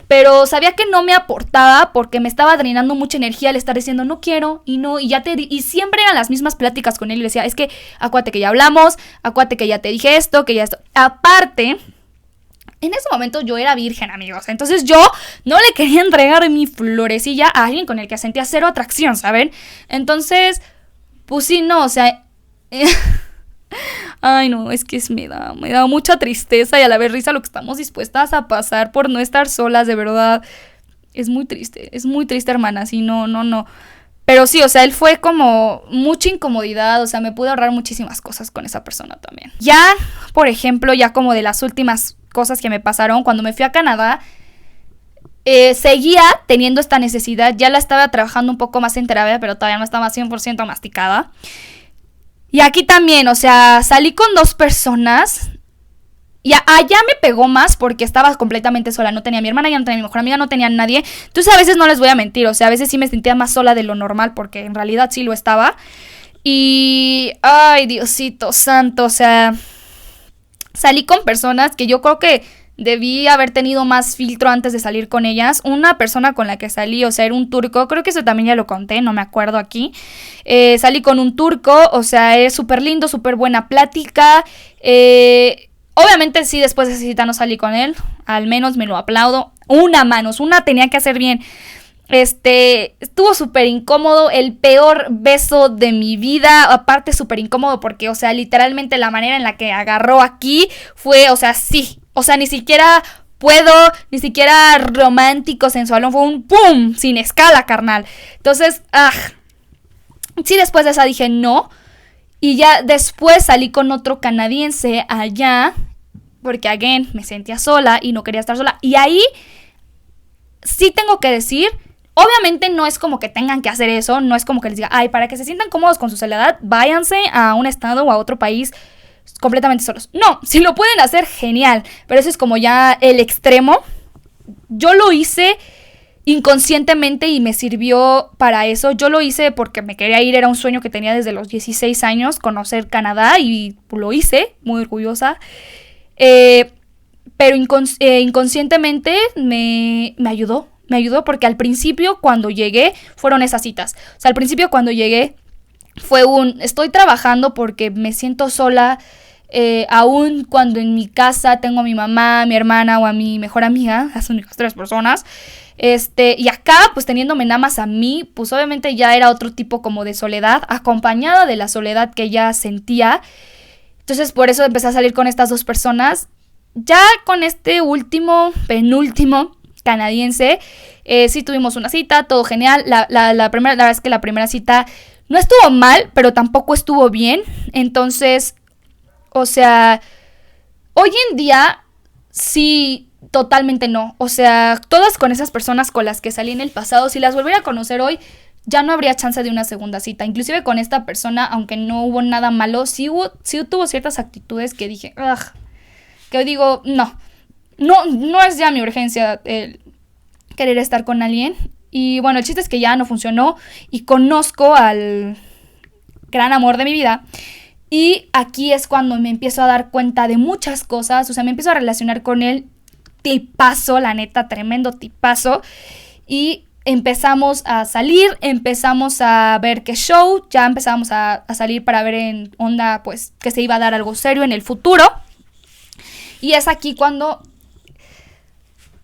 pero sabía que no me aportaba porque me estaba drenando mucha energía al estar diciendo no quiero y no, y siempre eran las mismas pláticas con él y le decía, es que acuérdate que ya hablamos, acuérdate que ya te dije esto, que ya esto. Aparte, en ese momento yo era virgen, amigos, entonces yo no le quería entregar mi florecilla a alguien con el que sentía cero atracción, ¿saben? Entonces, pues sí, no, o sea... Ay, no, es que me da mucha tristeza y a la vez risa lo que estamos dispuestas a pasar por no estar solas, de verdad. Es muy triste, hermana, sí, no. Pero sí, o sea, él fue como mucha incomodidad, o sea, me pude ahorrar muchísimas cosas con esa persona también. Ya, por ejemplo, ya como de las últimas cosas que me pasaron, cuando me fui a Canadá, seguía teniendo esta necesidad, ya la estaba trabajando un poco más en terapia, pero todavía no estaba 100% masticada. Y aquí también, o sea, salí con 2 personas y allá me pegó más porque estaba completamente sola. No tenía a mi hermana, ya no tenía a mi mejor amiga, no tenía a nadie. Entonces a veces no les voy a mentir, o sea, a veces sí me sentía más sola de lo normal porque en realidad sí lo estaba. Y, ay, Diosito santo, o sea, salí con personas que yo creo que Debí haber tenido más filtro antes de salir con ellas. Una persona con la que salí, o sea, era un turco. Creo que eso también ya lo conté, no me acuerdo aquí. Salí con un turco, o sea, es súper lindo, súper buena plática. Obviamente sí, después de esa cita no salí con él. Al menos me lo aplaudo. Una tenía que hacer bien. Estuvo súper incómodo, el peor beso de mi vida, aparte súper incómodo porque, o sea, literalmente la manera en la que agarró aquí fue, o sea, sí, o sea, ni siquiera ni siquiera romántico, sensual, fue un pum, sin escala, carnal. Entonces, sí, después de esa dije no, y ya después salí con otro canadiense allá, porque, again, me sentía sola y no quería estar sola, y ahí sí tengo que decir... Obviamente no es como que tengan que hacer eso, no es como que les diga, ay, para que se sientan cómodos con su soledad, váyanse a un estado o a otro país completamente solos. No, si lo pueden hacer, genial, pero eso es como ya el extremo. Yo lo hice inconscientemente y me sirvió para eso. Yo lo hice porque me quería ir, era un sueño que tenía desde los 16 años, conocer Canadá, y lo hice, muy orgullosa. Pero inconscientemente me ayudó. Me ayudó porque al principio cuando llegué fueron esas citas. O sea, al principio cuando llegué fue estoy trabajando porque me siento sola, aún cuando en mi casa tengo a mi mamá, a mi hermana o a mi mejor amiga, las únicas 3 personas. Y acá, pues teniéndome nada más a mí, pues obviamente ya era otro tipo como de soledad, acompañada de la soledad que ya sentía. Entonces por eso empecé a salir con estas 2 personas. Ya con este penúltimo canadiense, sí tuvimos una cita, todo genial. La verdad es que la primera cita no estuvo mal, pero tampoco estuvo bien. Entonces, o sea, hoy en día sí, totalmente no. O sea, todas con esas personas con las que salí en el pasado, si las volviera a conocer hoy, ya no habría chance de una segunda cita. Inclusive con esta persona, aunque no hubo nada malo, sí tuvo ciertas actitudes que dije, que hoy digo, no es ya mi urgencia el querer estar con alguien. Y bueno, el chiste es que ya no funcionó y conozco al gran amor de mi vida. Y aquí es cuando me empiezo a dar cuenta de muchas cosas. O sea, me empiezo a relacionar con él. Tipazo, la neta, tremendo tipazo. Y empezamos a salir, empezamos a ver qué show. Ya empezamos a salir para ver en onda, pues, que se iba a dar algo serio en el futuro. Y es aquí cuando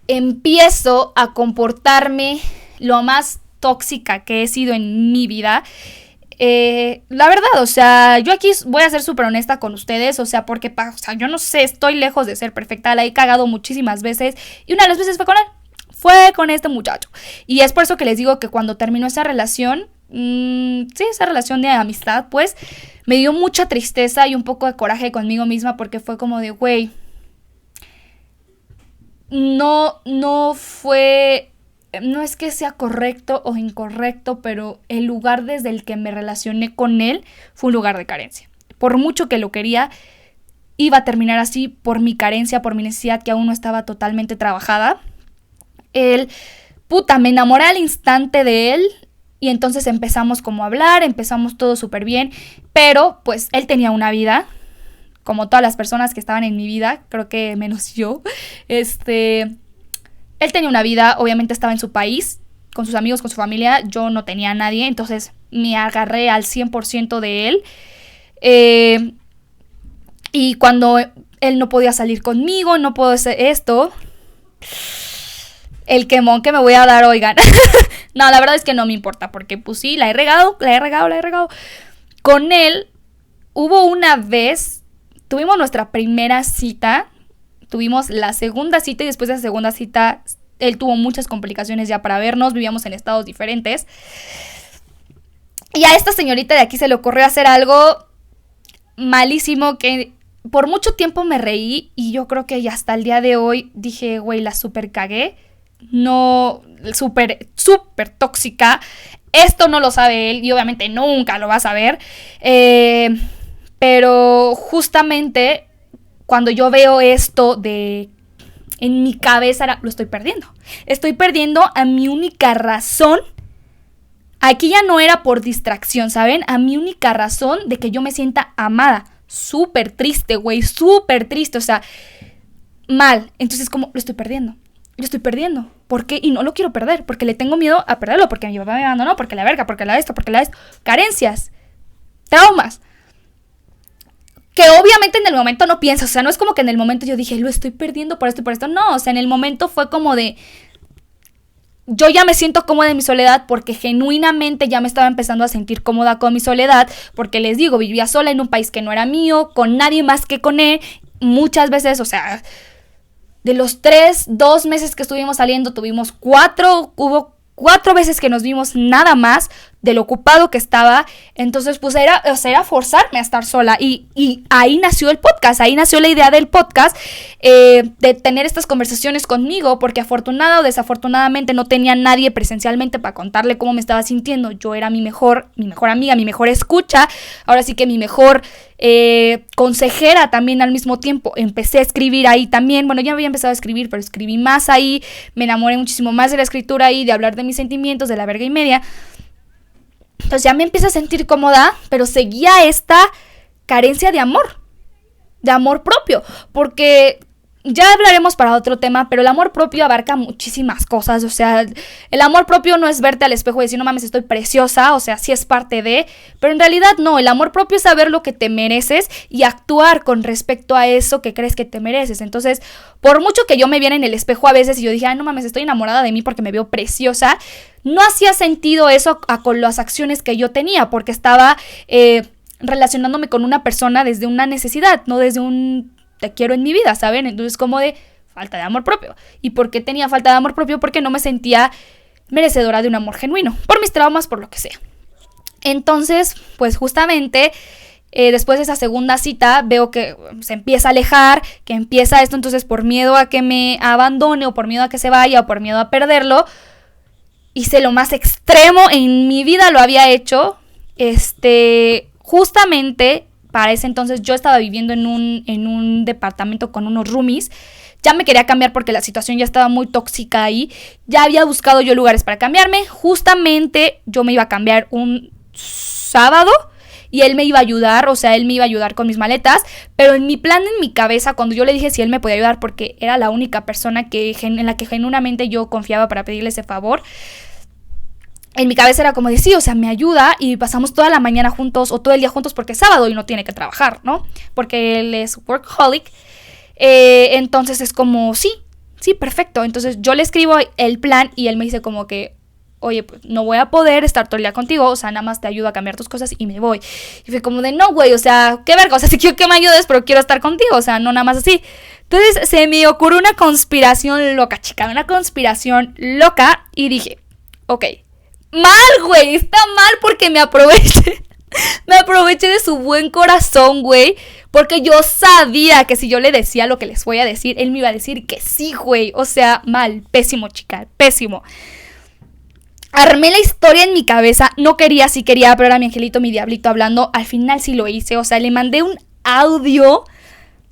empiezo a comportarme lo más tóxica que he sido en mi vida. La verdad, o sea, yo aquí voy a ser súper honesta con ustedes, o sea, porque, o sea, yo no sé, estoy lejos de ser perfecta, la he cagado muchísimas veces, y una de las veces fue con este muchacho. Y es por eso que les digo que cuando terminó esa relación, esa relación de amistad, pues, me dio mucha tristeza y un poco de coraje conmigo misma, porque fue como de, güey, no es que sea correcto o incorrecto, pero el lugar desde el que me relacioné con él fue un lugar de carencia. Por mucho que lo quería, iba a terminar así por mi carencia, por mi necesidad que aún no estaba totalmente trabajada. Me enamoré al instante de él y entonces empezamos como a hablar, empezamos todo súper bien, pero pues él tenía una vida, como todas las personas que estaban en mi vida, creo que menos yo. Él tenía una vida, obviamente estaba en su país, con sus amigos, con su familia. Yo no tenía a nadie, entonces me agarré al 100% de él. Y cuando él no podía salir conmigo, no puedo hacer esto, el quemón que me voy a dar, oigan. No, la verdad es que no me importa, porque pues sí, la he regado. Con él hubo una vez, tuvimos nuestra primera cita, tuvimos la segunda cita y después de la segunda cita él tuvo muchas complicaciones ya para vernos, vivíamos en estados diferentes. Y a esta señorita de aquí se le ocurrió hacer algo malísimo que por mucho tiempo me reí y yo creo que ya hasta el día de hoy dije, güey, la super cagué. No, súper tóxica. Esto no lo sabe él y obviamente nunca lo va a saber. Pero justamente cuando yo veo esto en mi cabeza, lo estoy perdiendo. Estoy perdiendo a mi única razón. Aquí ya no era por distracción, ¿saben? A mi única razón de que yo me sienta amada. Súper triste, güey, súper triste. O sea, mal. Entonces como, lo estoy perdiendo. ¿Por qué? Y no lo quiero perder, porque le tengo miedo a perderlo, porque mi papá me abandonó, porque la verga, porque la esto, porque la esto. Carencias, traumas. Que obviamente en el momento no piensas, o sea, no es como que en el momento yo dije, lo estoy perdiendo por esto y por esto. No, o sea, en el momento fue como de, yo ya me siento cómoda en mi soledad porque genuinamente ya me estaba empezando a sentir cómoda con mi soledad, porque les digo, vivía sola en un país que no era mío, con nadie más que con él, muchas veces, o sea, de los 2 meses que estuvimos saliendo, hubo 4 veces que nos vimos nada más de lo ocupado que estaba. Entonces pues era forzarme a estar sola y ahí nació el podcast, ahí nació la idea del podcast, de tener estas conversaciones conmigo, porque afortunada o desafortunadamente no tenía nadie presencialmente para contarle cómo me estaba sintiendo. Yo era mi mejor amiga, mi mejor escucha, ahora sí que mi mejor consejera también al mismo tiempo. Empecé a escribir ahí también, bueno, ya había empezado a escribir, pero escribí más ahí, me enamoré muchísimo más de la escritura ahí, de hablar de mis sentimientos, de la verga y media. Entonces ya me empiezo a sentir cómoda, pero seguía esta carencia de amor propio, porque ya hablaremos para otro tema, pero el amor propio abarca muchísimas cosas. O sea, el amor propio no es verte al espejo y decir, no mames, estoy preciosa, o sea, sí es parte de, pero en realidad no, el amor propio es saber lo que te mereces y actuar con respecto a eso que crees que te mereces. Entonces, por mucho que yo me viera en el espejo a veces y yo dije, ay, no mames, estoy enamorada de mí porque me veo preciosa, no hacía sentido eso con las acciones que yo tenía, porque estaba relacionándome con una persona desde una necesidad, no desde un te quiero en mi vida, ¿saben? Entonces como de falta de amor propio. ¿Y por qué tenía falta de amor propio? Porque no me sentía merecedora de un amor genuino, por mis traumas, por lo que sea. Entonces, pues justamente después de esa segunda cita veo que se empieza a alejar, que empieza esto. Entonces por miedo a que me abandone, o por miedo a que se vaya, o por miedo a perderlo, hice lo más extremo en mi vida, lo había hecho. Justamente para ese entonces yo estaba viviendo en un departamento con unos roomies. Ya me quería cambiar porque la situación ya estaba muy tóxica ahí. Ya había buscado yo lugares para cambiarme. Justamente yo me iba a cambiar un sábado y él me iba a ayudar, o sea, él me iba a ayudar con mis maletas. Pero en mi plan, en mi cabeza, cuando yo le dije si él me podía ayudar, porque era la única persona en la que genuinamente yo confiaba para pedirle ese favor, en mi cabeza era como de sí, o sea, me ayuda y pasamos toda la mañana juntos o todo el día juntos porque es sábado y no tiene que trabajar, ¿no? Porque él es workaholic. Entonces es como, sí, perfecto. Entonces yo le escribo el plan y él me dice como que, oye, pues no voy a poder estar todo el día contigo, o sea, nada más te ayudo a cambiar tus cosas y me voy. Y fue como de, no, güey, o sea, qué verga, o sea, sí quiero que me ayudes, pero quiero estar contigo, o sea, no nada más así. Entonces se me ocurrió una conspiración loca, chica, una conspiración loca y dije, ok, mal, güey, está mal porque me aproveché de su buen corazón, güey, porque yo sabía que si yo le decía lo que les voy a decir, él me iba a decir que sí, güey, o sea, mal, pésimo, chica, pésimo. Armé la historia en mi cabeza, no quería, sí quería, pero era mi angelito, mi diablito hablando, al final sí lo hice, o sea, le mandé un audio,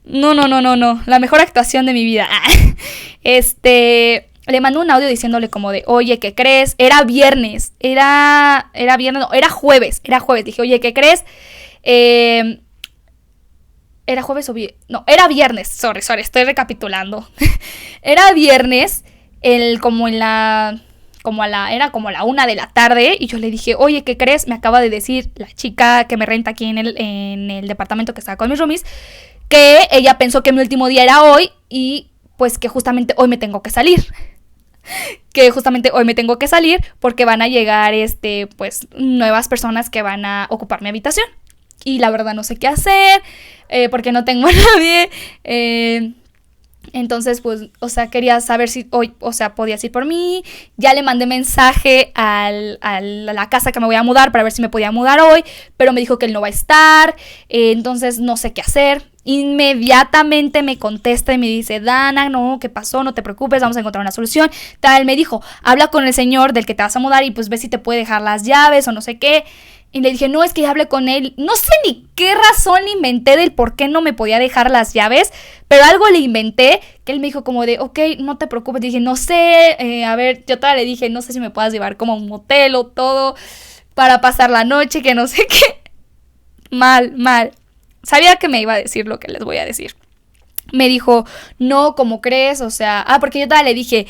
no, la mejor actuación de mi vida, le mandé un audio diciéndole como de, oye, ¿qué crees? Era viernes, era viernes, no, era jueves, dije, oye, ¿qué crees? ¿Era jueves o viernes? No, era viernes, sorry, estoy recapitulando. Era viernes, era como la 1 de la tarde, y yo le dije, oye, ¿qué crees? Me acaba de decir la chica que me renta aquí en el departamento que estaba con mis roomies, que ella pensó que mi último día era hoy, y pues que justamente hoy me tengo que salir. Porque van a llegar, pues, nuevas personas que van a ocupar mi habitación. Y la verdad no sé qué hacer, porque no tengo a nadie. Entonces, pues, o sea, quería saber si hoy, o sea, podías ir por mí. Ya le mandé mensaje a la casa que me voy a mudar para ver si me podía mudar hoy, pero me dijo que él no va a estar. Entonces no sé qué hacer. Inmediatamente me contesta y me dice, Dana, no, ¿qué pasó? No te preocupes, vamos a encontrar una solución. Tal, me dijo, habla con el señor del que te vas a mudar y pues ve si te puede dejar las llaves o no sé qué. Y le dije, no, es que ya hablé con él. No sé ni qué razón le inventé del por qué no me podía dejar las llaves, pero algo le inventé, que él me dijo como de, ok, no te preocupes. Dije, no sé, a ver, yo todavía le dije, no sé si me puedas llevar como a un motel o todo para pasar la noche, que no sé qué. Mal. Sabía que me iba a decir lo que les voy a decir. Me dijo, no, ¿cómo crees? O sea, porque yo todavía le dije,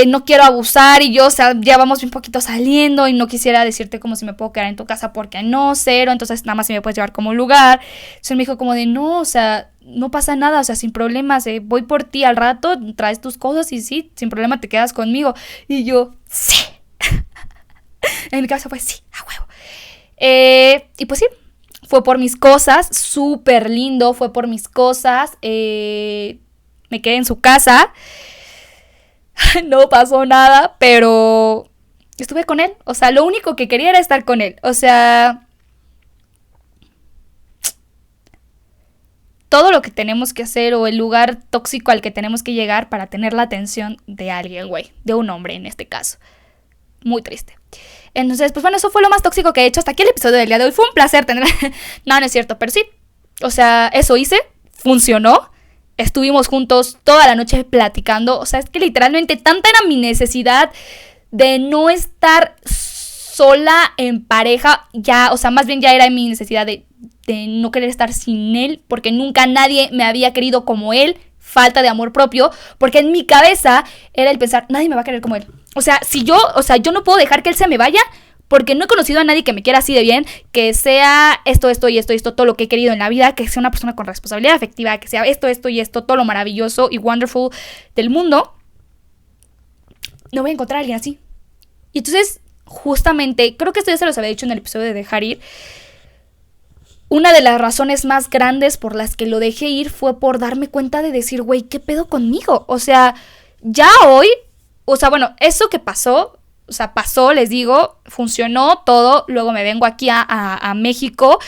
no quiero abusar y yo, o sea, ya vamos un poquito saliendo y no quisiera decirte como si me puedo quedar en tu casa porque no, cero, entonces nada más si me puedes llevar como un lugar. Entonces me dijo como de, no, o sea, no pasa nada, o sea, sin problemas, voy por ti al rato, traes tus cosas y sí, sin problema te quedas conmigo. Y yo, sí. En mi cabeza fue, sí, a huevo. Y pues sí, fue por mis cosas, súper lindo, fue por mis cosas, me quedé en su casa, no pasó nada, pero estuve con él, o sea, lo único que quería era estar con él, o sea, todo lo que tenemos que hacer o el lugar tóxico al que tenemos que llegar para tener la atención de alguien, güey, de un hombre en este caso, muy triste. Entonces, pues bueno, eso fue lo más tóxico que he hecho hasta aquí el episodio del día de hoy. Fue un placer tener... No, no es cierto, pero sí. O sea, eso hice, funcionó. Estuvimos juntos toda la noche platicando. O sea, es que literalmente tanta era mi necesidad de no estar sola en pareja. Ya, o sea, más bien ya era mi necesidad de no querer estar sin él, porque nunca nadie me había querido como él. Falta de amor propio, porque en mi cabeza era el pensar, nadie me va a querer como él. O sea, yo no puedo dejar que él se me vaya, porque no he conocido a nadie que me quiera así de bien, que sea esto y esto, todo lo que he querido en la vida, que sea una persona con responsabilidad afectiva, que sea esto y esto, todo lo maravilloso y wonderful del mundo. No voy a encontrar a alguien así. Y entonces, justamente, creo que esto ya se los había dicho en el episodio de Dejar Ir, una de las razones más grandes por las que lo dejé ir fue por darme cuenta de decir, güey, ¿qué pedo conmigo? O sea, ya hoy, o sea, bueno, eso que pasó, o sea, pasó, les digo, funcionó todo, luego me vengo aquí a México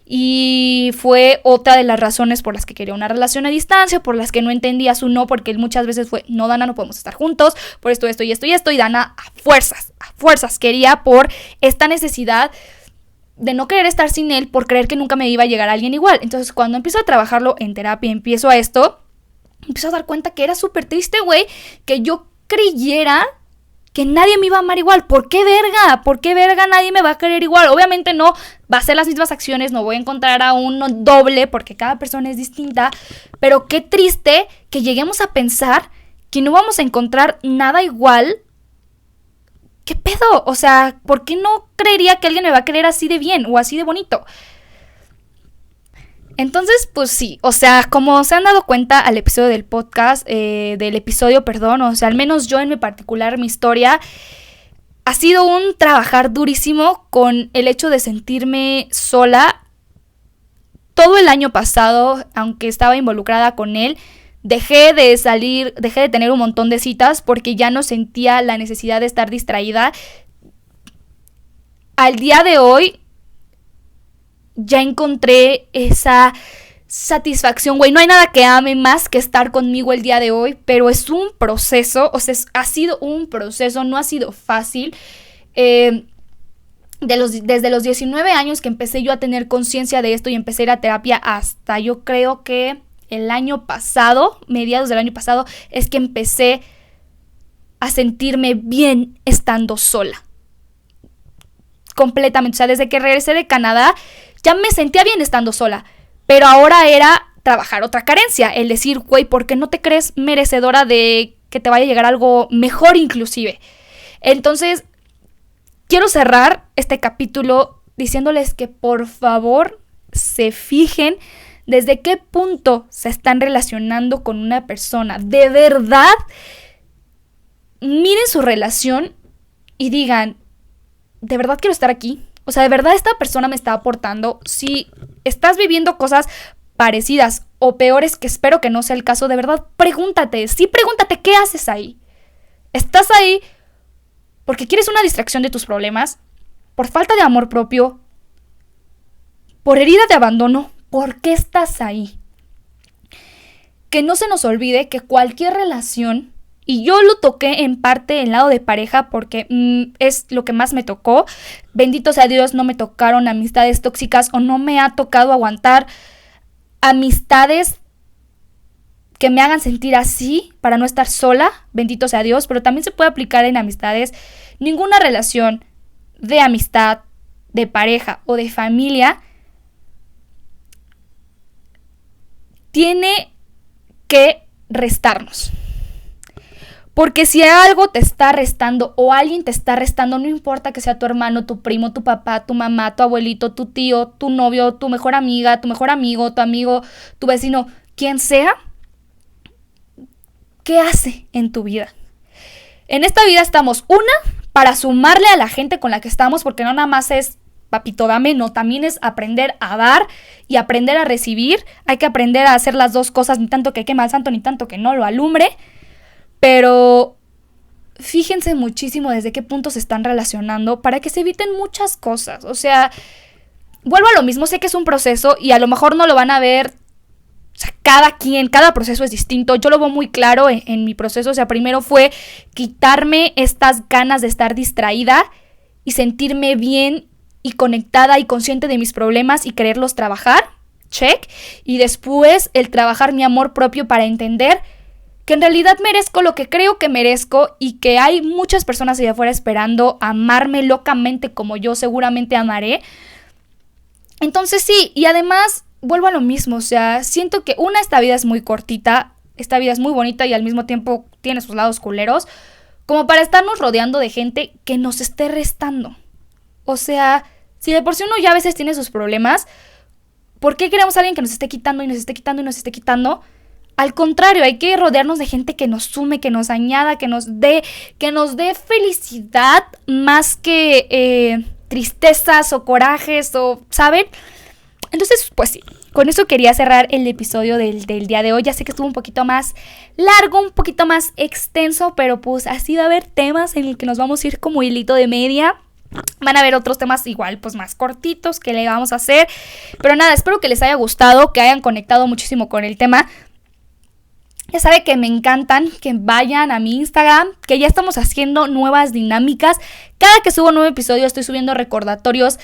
y fue otra de las razones por las que quería una relación a distancia, por las que no entendía su no, porque él muchas veces fue, no, Dana, no podemos estar juntos, por esto, y Dana a fuerzas quería por esta necesidad de no querer estar sin él por creer que nunca me iba a llegar a alguien igual. Entonces, cuando empiezo a trabajarlo en terapia, empiezo a dar cuenta que era súper triste, güey, que yo creyera que nadie me iba a amar igual. ¿Por qué verga? ¿Por qué verga nadie me va a querer igual? Obviamente no va a ser las mismas acciones, no voy a encontrar a uno doble porque cada persona es distinta, pero qué triste que lleguemos a pensar que no vamos a encontrar nada igual. ¿Qué pedo? O sea, ¿por qué no creería que alguien me va a querer así de bien o así de bonito? Entonces, pues sí, o sea, como se han dado cuenta al episodio del podcast, o sea, al menos yo en mi particular, mi historia, ha sido un trabajar durísimo con el hecho de sentirme sola. Todo el año pasado, aunque estaba involucrada con él, dejé de tener un montón de citas porque ya no sentía la necesidad de estar distraída. Al día de hoy ya encontré esa satisfacción, güey. No hay nada que ame más que estar conmigo el día de hoy, pero es un proceso, o sea, ha sido un proceso, no ha sido fácil. Desde los 19 años que empecé yo a tener conciencia de esto y empecé a ir a terapia hasta yo creo que el año pasado, mediados del año pasado, es que empecé a sentirme bien estando sola. Completamente. O sea, desde que regresé de Canadá, ya me sentía bien estando sola. Pero ahora era trabajar otra carencia. El decir, güey, ¿por qué no te crees merecedora de que te vaya a llegar algo mejor inclusive? Entonces, quiero cerrar este capítulo diciéndoles que por favor se fijen desde qué punto se están relacionando con una persona. De verdad, miren su relación y digan, ¿de verdad quiero estar aquí? O sea, ¿de verdad esta persona me está aportando? Si estás viviendo cosas parecidas o peores, que espero que no sea el caso, de verdad, pregúntate, ¿qué haces ahí? ¿Estás ahí porque quieres una distracción de tus problemas? ¿Por falta de amor propio? ¿Por herida de abandono? ¿Por qué estás ahí? Que no se nos olvide que cualquier relación, y yo lo toqué en parte en lado de pareja porque es lo que más me tocó. Bendito sea Dios, no me tocaron amistades tóxicas o no me ha tocado aguantar amistades que me hagan sentir así para no estar sola. Bendito sea Dios, pero también se puede aplicar en amistades. Ninguna relación de amistad, de pareja o de familia tiene que restarnos. Porque si algo te está restando o alguien te está restando, no importa que sea tu hermano, tu primo, tu papá, tu mamá, tu abuelito, tu tío, tu novio, tu mejor amiga, tu mejor amigo, tu vecino, quien sea, ¿qué hace en tu vida? En esta vida estamos, para sumarle a la gente con la que estamos, porque no nada más es papito dame, no, también es aprender a dar y aprender a recibir. Hay que aprender a hacer las dos cosas, ni tanto que queme al santo, ni tanto que no lo alumbre. Pero fíjense muchísimo desde qué punto se están relacionando para que se eviten muchas cosas. O sea, vuelvo a lo mismo, sé que es un proceso y a lo mejor no lo van a ver. O sea, cada proceso es distinto. Yo lo veo muy claro en mi proceso. O sea, primero fue quitarme estas ganas de estar distraída y sentirme bien y conectada y consciente de mis problemas y quererlos trabajar. Check. Y después el trabajar mi amor propio para entender que en realidad merezco lo que creo que merezco y que hay muchas personas allá afuera esperando amarme locamente como yo seguramente amaré. Entonces sí, y además vuelvo a lo mismo, o sea, siento que esta vida es muy cortita, esta vida es muy bonita y al mismo tiempo tiene sus lados culeros, como para estarnos rodeando de gente que nos esté restando. O sea, si de por sí uno ya a veces tiene sus problemas, ¿por qué queremos a alguien que nos esté quitando y nos esté quitando y nos esté quitando? Al contrario, hay que rodearnos de gente que nos sume, que nos añada, que nos dé felicidad más que tristezas o corajes o, ¿saben? Entonces, pues sí, con eso quería cerrar el episodio del día de hoy. Ya sé que estuvo un poquito más largo, un poquito más extenso, pero pues así va a haber temas en el que nos vamos a ir como hilito de media. Van a haber otros temas igual, pues más cortitos que le vamos a hacer. Pero nada, espero que les haya gustado, que hayan conectado muchísimo con el tema. Ya saben que me encantan, que vayan a mi Instagram, que ya estamos haciendo nuevas dinámicas. Cada que subo un nuevo episodio estoy subiendo recordatorios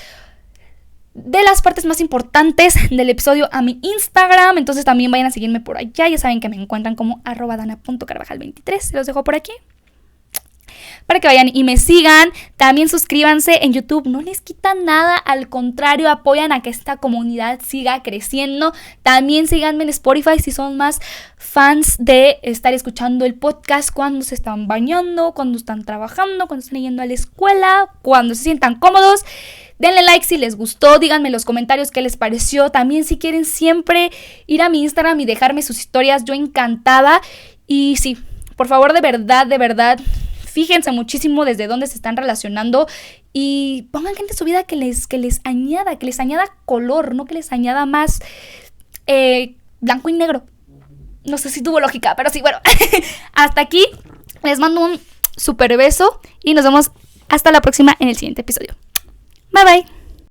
de las partes más importantes del episodio a mi Instagram. Entonces también vayan a seguirme por allá. Ya saben que me encuentran como @dana.carvajal23. Se los dejo por aquí para que vayan y me sigan. También suscríbanse en YouTube, no les quitan nada, al contrario, apoyan a que esta comunidad siga creciendo. También síganme en Spotify si son más fans de estar escuchando el podcast cuando se están bañando, cuando están trabajando, cuando están yendo a la escuela, cuando se sientan cómodos. Denle like si les gustó, díganme en los comentarios qué les pareció. También si quieren siempre ir a mi Instagram y dejarme sus historias, yo encantada. Y sí, por favor, de verdad, fíjense muchísimo desde dónde se están relacionando y pongan gente en su vida que les añada color, no que les añada más blanco y negro. No sé si tuvo lógica, pero sí, bueno. Hasta aquí, les mando un súper beso y nos vemos hasta la próxima en el siguiente episodio. Bye bye.